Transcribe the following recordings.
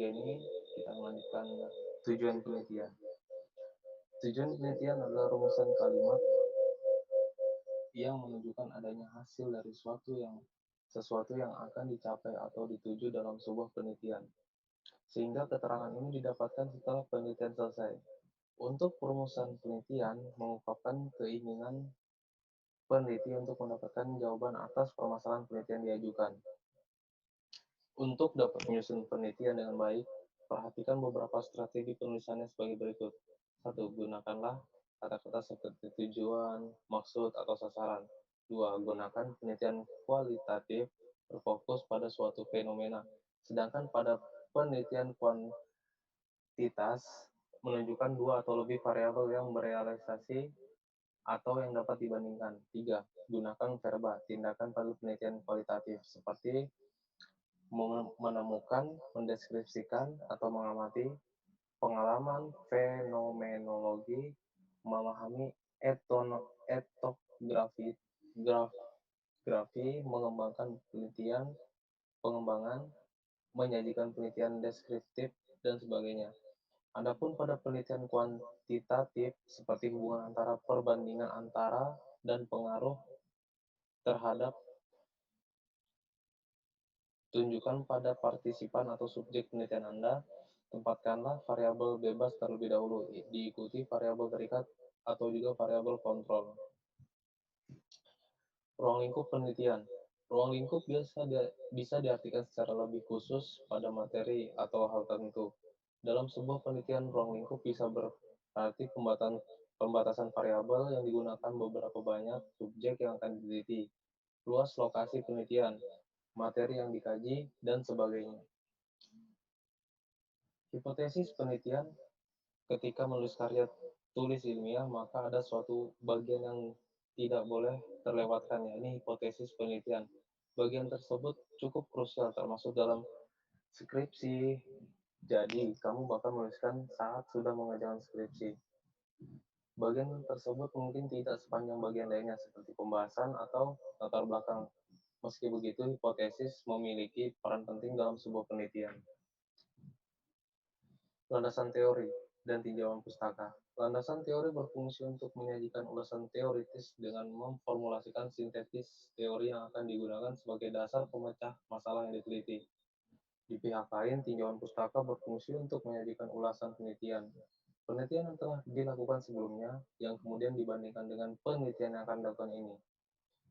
ketiga ini kita melanjutkan tujuan penelitian. Tujuan penelitian adalah rumusan kalimat yang menunjukkan adanya hasil dari sesuatu yang akan dicapai atau dituju dalam sebuah penelitian. Sehingga keterangan ini didapatkan setelah penelitian selesai. Untuk perumusan penelitian mengungkapkan keinginan peneliti untuk mendapatkan jawaban atas permasalahan penelitian diajukan. Untuk dapat menyusun penelitian dengan baik, perhatikan beberapa strategi penulisannya sebagai berikut. 1. Gunakanlah kata-kata seperti tujuan, maksud, atau sasaran. 2. Gunakan penelitian kualitatif berfokus pada suatu fenomena, sedangkan pada penelitian kuantitas menunjukkan dua atau lebih variabel yang berealisasi atau yang dapat dibandingkan. 3. Gunakan verba, tindakan pada penelitian kualitatif, seperti menemukan, mendeskripsikan, atau mengamati, pengalaman, fenomenologi, memahami etografi, mengembangkan penelitian, pengembangan, menyajikan penelitian deskriptif, dan sebagainya. Adapun pada penelitian kuantitatif, seperti hubungan antara perbandingan antara dan pengaruh terhadap tunjukkan pada partisipan atau subjek penelitian Anda, tempatkanlah variabel bebas terlebih dahulu, diikuti variabel terikat atau juga variabel kontrol. Ruang lingkup penelitian. Ruang lingkup bisa diartikan secara lebih khusus pada materi atau hal tertentu. Dalam sebuah penelitian, ruang lingkup bisa berarti pembatasan variabel yang digunakan beberapa banyak subjek yang akan diteliti, luas lokasi penelitian, materi yang dikaji, dan sebagainya. Hipotesis penelitian. Ketika menulis karya tulis ilmiah, maka ada suatu bagian yang tidak boleh terlewatkan, yakni hipotesis penelitian. Bagian tersebut cukup krusial termasuk dalam skripsi. Jadi, kamu bakal menuliskan saat sudah mengerjakan skripsi. Bagian tersebut mungkin tidak sepanjang bagian lainnya seperti pembahasan atau latar belakang. Meski begitu, hipotesis memiliki peran penting dalam sebuah penelitian. Landasan teori dan tinjauan pustaka. Landasan teori berfungsi untuk menyajikan ulasan teoritis dengan memformulasikan sintetis teori yang akan digunakan sebagai dasar pemecah masalah yang diteliti. Di pihak lain, tinjauan pustaka berfungsi untuk menyajikan ulasan penelitian. Penelitian yang telah dilakukan sebelumnya, yang kemudian dibandingkan dengan penelitian yang akan dilakukan ini.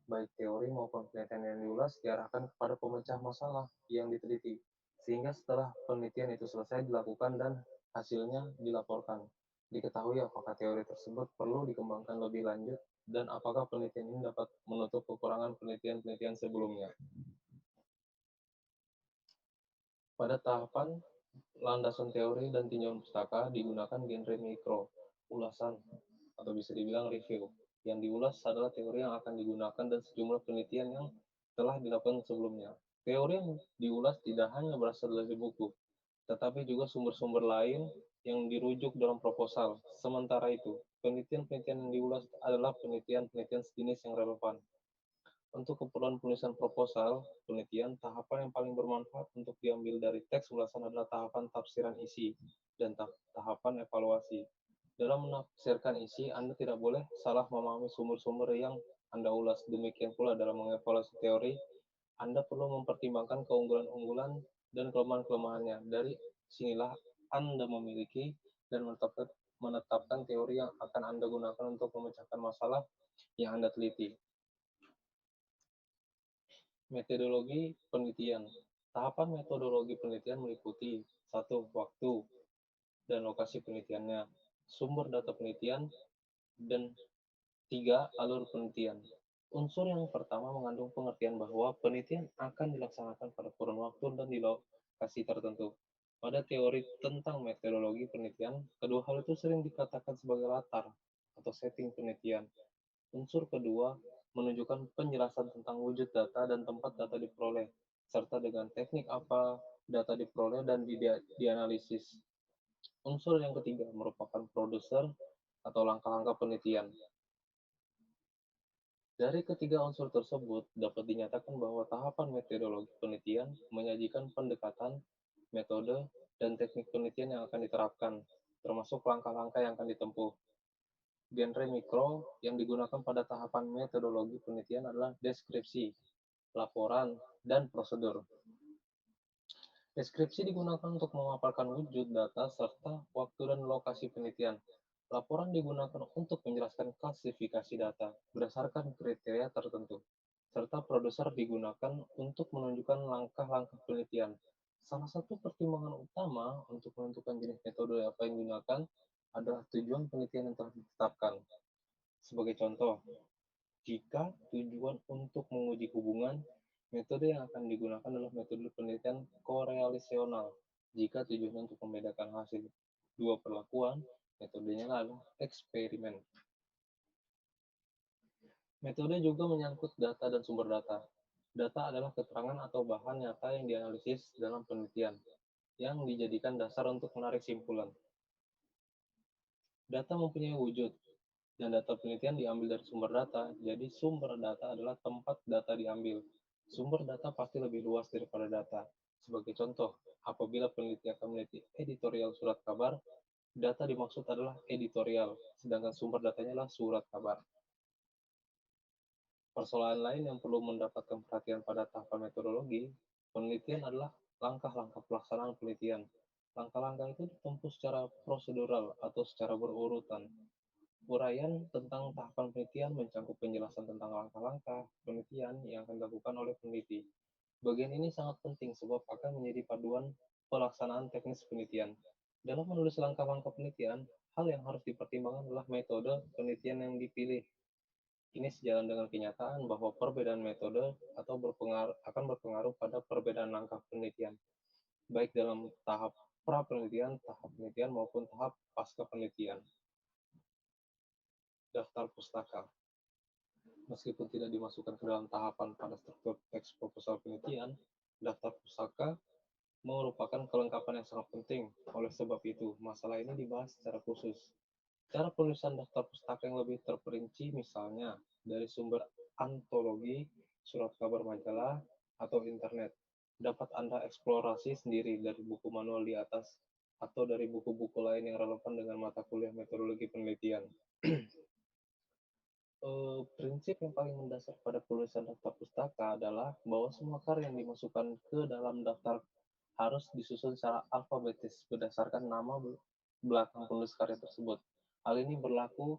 Baik teori maupun penelitian yang diulas diarahkan kepada pemecah masalah yang diteliti, sehingga setelah penelitian itu selesai dilakukan dan hasilnya dilaporkan. Diketahui apakah teori tersebut perlu dikembangkan lebih lanjut dan apakah penelitian ini dapat menutup kekurangan penelitian-penelitian sebelumnya. Pada tahapan landasan teori dan tinjauan pustaka digunakan genre mikro, ulasan, atau bisa dibilang review. Yang diulas adalah teori yang akan digunakan dan sejumlah penelitian yang telah dilakukan sebelumnya. Teori yang diulas tidak hanya berasal dari buku, tetapi juga sumber-sumber lain yang dirujuk dalam proposal. Sementara itu, penelitian-penelitian yang diulas adalah penelitian-penelitian sejenis yang relevan. Untuk keperluan penulisan proposal penelitian, tahapan yang paling bermanfaat untuk diambil dari teks ulasan adalah tahapan tafsiran isi dan tahapan evaluasi. Dalam menafsirkan isi, Anda tidak boleh salah memahami sumber-sumber yang Anda ulas. Demikian pula dalam mengevaluasi teori, Anda perlu mempertimbangkan keunggulan-unggulan dan kelemahan-kelemahannya. Dari sinilah Anda memiliki dan menetapkan teori yang akan Anda gunakan untuk memecahkan masalah yang Anda teliti. Metodologi penelitian. Tahapan metodologi penelitian meliputi 1. Waktu dan lokasi penelitiannya, sumber data penelitian, dan 3. Alur penelitian. Unsur yang pertama mengandung pengertian bahwa penelitian akan dilaksanakan pada kurun waktu dan di lokasi tertentu. Pada teori tentang metodologi penelitian, kedua hal itu sering dikatakan sebagai latar atau setting penelitian. Unsur kedua menunjukkan penjelasan tentang wujud data dan tempat data diperoleh, serta dengan teknik apa data diperoleh dan dianalisis. Unsur yang ketiga merupakan produser atau langkah-langkah penelitian. Dari ketiga unsur tersebut, dapat dinyatakan bahwa tahapan metodologi penelitian menyajikan pendekatan, metode, dan teknik penelitian yang akan diterapkan, termasuk langkah-langkah yang akan ditempuh. Genre mikro yang digunakan pada tahapan metodologi penelitian adalah deskripsi, laporan, dan prosedur. Deskripsi digunakan untuk memaparkan wujud data serta waktu dan lokasi penelitian. Laporan digunakan untuk menjelaskan klasifikasi data berdasarkan kriteria tertentu, serta produser digunakan untuk menunjukkan langkah-langkah penelitian. Salah satu pertimbangan utama untuk menentukan jenis metode apa yang digunakan adalah tujuan penelitian yang telah ditetapkan. Sebagai contoh, jika tujuan untuk menguji hubungan, metode yang akan digunakan adalah metode penelitian korelasional. Jika tujuan untuk membedakan hasil dua perlakuan, metodenya adalah eksperimen. Metode juga menyangkut data dan sumber data. Data adalah keterangan atau bahan nyata yang dianalisis dalam penelitian, yang dijadikan dasar untuk menarik simpulan. Data mempunyai wujud, dan data penelitian diambil dari sumber data, jadi sumber data adalah tempat data diambil. Sumber data pasti lebih luas daripada data. Sebagai contoh, apabila peneliti akan meneliti editorial surat kabar, data dimaksud adalah editorial, sedangkan sumber datanya adalah surat kabar. Persoalan lain yang perlu mendapatkan perhatian pada tahapan metodologi penelitian adalah langkah-langkah pelaksanaan penelitian. Langkah-langkah itu ditempuh secara prosedural atau secara berurutan. Uraian tentang tahapan penelitian mencakup penjelasan tentang langkah-langkah penelitian yang akan dilakukan oleh peneliti. Bagian ini sangat penting sebab akan menjadi paduan pelaksanaan teknis penelitian. Dalam menulis langkah-langkah penelitian, hal yang harus dipertimbangkan adalah metode penelitian yang dipilih. Ini sejalan dengan kenyataan bahwa perbedaan metode akan berpengaruh pada perbedaan langkah penelitian, baik dalam tahap pra-penelitian, tahap penelitian, maupun tahap pasca penelitian. Daftar pustaka. Meskipun tidak dimasukkan ke dalam tahapan pada struktur teks proposal penelitian, daftar pustaka merupakan kelengkapan yang sangat penting. Oleh sebab itu, masalah ini dibahas secara khusus. Cara penulisan daftar pustaka yang lebih terperinci misalnya dari sumber antologi, surat kabar majalah, atau internet. Dapat Anda eksplorasi sendiri dari buku manual di atas atau dari buku-buku lain yang relevan dengan mata kuliah metodologi penelitian. Prinsip yang paling mendasar pada penulisan daftar pustaka adalah bahwa semua karya yang dimasukkan ke dalam daftar harus disusun secara alfabetis berdasarkan nama belakang penulis karya tersebut. Hal ini berlaku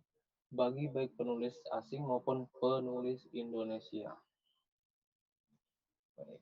bagi baik penulis asing maupun penulis Indonesia. Baik.